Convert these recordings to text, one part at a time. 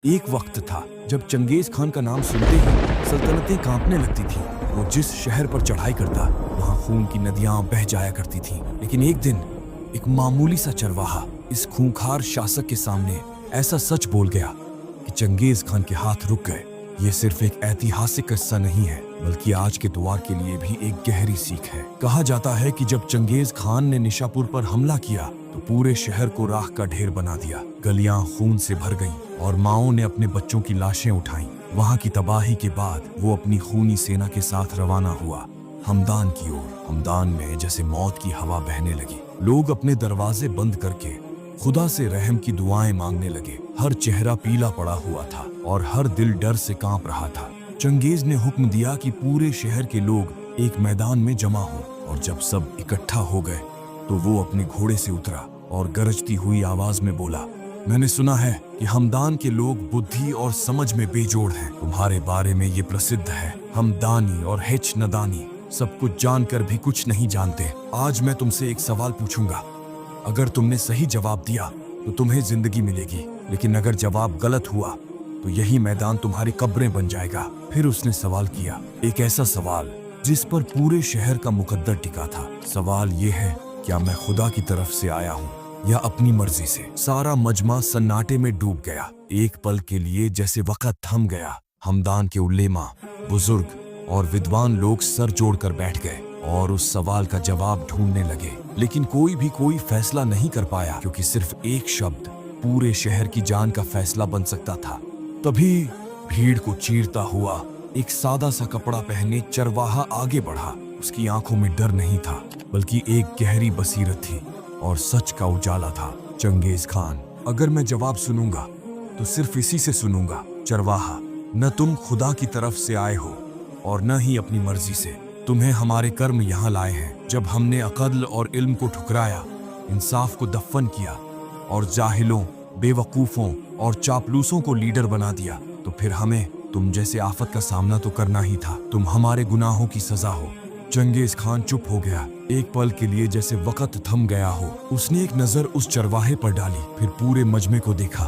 एक वक्त था जब चंगेज खान का नाम सुनते ही सल्तनतें कांपने लगती थीं। वो जिस शहर पर चढ़ाई करता वहां खून की नदियां बह जाया करती थीं। लेकिन एक दिन एक मामूली सा चरवाहा इस खूंखार शासक के सामने ऐसा सच बोल गया कि चंगेज खान के हाथ रुक गए। ये सिर्फ एक ऐतिहासिक किस्सा नहीं है, बल्कि आज के दौर के लिए भी एक गहरी सीख है। कहा जाता है कि जब चंगेज खान ने निशापुर पर हमला किया तो पूरे शहर को राख का ढेर बना दिया। गलियां खून से भर गईं और माओं ने अपने बच्चों की लाशें उठाईं। वहां की तबाही के बाद वो अपनी खूनी सेना के साथ रवाना हुआ हमदान की ओर। हमदान में जैसे मौत की हवा बहने लगी। लोग अपने दरवाजे बंद करके खुदा से रहम की दुआएं मांगने लगे। हर चेहरा पीला पड़ा हुआ था और हर दिल डर से कांप रहा था। चंगेज ने हुक्म दिया कि पूरे शहर के लोग एक मैदान में जमा हो, और जब सब इकट्ठा हो गए तो वो अपने घोड़े से उतरा और गरजती हुई आवाज में बोला, मैंने सुना है कि हमदान के लोग बुद्धि और समझ में बेजोड़ हैं। तुम्हारे बारे में ये प्रसिद्ध है, हम दानी और हिच नदानी, सब कुछ जानकर भी कुछ नहीं जानते। आज मैं तुमसे एक सवाल पूछूंगा। अगर तुमने सही जवाब दिया तो तुम्हें जिंदगी मिलेगी, लेकिन अगर जवाब गलत हुआ तो यही मैदान तुम्हारी कब्रें बन जाएगा। फिर उसने सवाल किया, एक ऐसा सवाल जिस पर पूरे शहर का मुकद्दर टिका था। सवाल ये है, क्या मैं खुदा की तरफ से आया हूँ या अपनी मर्जी से? सारा मजमा सन्नाटे में डूब गया। एक पल के लिए जैसे वक्त थम गया। हमदान के उलेमा, बुजुर्ग और विद्वान लोग सर जोड़कर बैठ गए और उस सवाल का जवाब ढूंढने लगे, लेकिन कोई भी कोई फैसला नहीं कर पाया, क्योंकि सिर्फ एक शब्द पूरे शहर की जान का फैसला बन सकता था। तभी भीड़ को चीरता हुआ एक सादा सा कपड़ा पहने चरवाहा आगे बढ़ा। उसकी आंखों में डर नहीं था, बल्कि एक गहरी बसीरत थी और सच का उजाला था। चंगेज खान, अगर मैं जवाब सुनूंगा तो सिर्फ इसी से सुनूंगा। चरवाहा, न तुम खुदा की तरफ से आए हो और न ही अपनी मर्जी से। तुम्हें हमारे कर्म यहाँ लाए हैं। जब हमने अक़ल और इल्म को ठुकराया, इंसाफ को दफन किया और जाहिलों, बेवकूफों और चापलूसों को लीडर बना दिया, तो फिर हमें तुम जैसे आफत का सामना तो करना ही था। तुम हमारे गुनाहों की सजा हो। चंगेज खान चुप हो गया। एक पल के लिए जैसे वक्त थम गया हो। उसने एक नजर उस चरवाहे पर डाली, फिर पूरे मजमे को देखा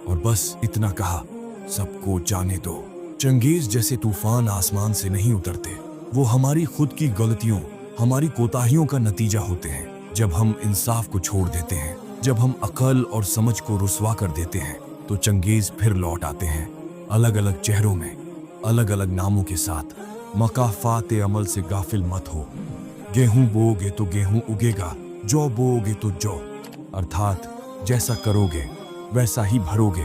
और बस इतना कहा, सबको जाने दो। चंगेज जैसे तूफान आसमान से नहीं उतरते, वो हमारी खुद की गलतियों, हमारी कोताहियों का नतीजा होते हैं। जब हम इंसाफ को छोड़ देते हैं, जब हम अकल और समझ को रुसवा कर देते हैं, तो चंगेज फिर लौट आते हैं, अलग अलग चेहरों में, अलग अलग नामों के साथ। मकाफाते अमल से गाफिल मत हो। गेहूं बोओगे तो गेहूं उगेगा, जौ बोओगे तो जौ, अर्थात जैसा करोगे वैसा ही भरोगे।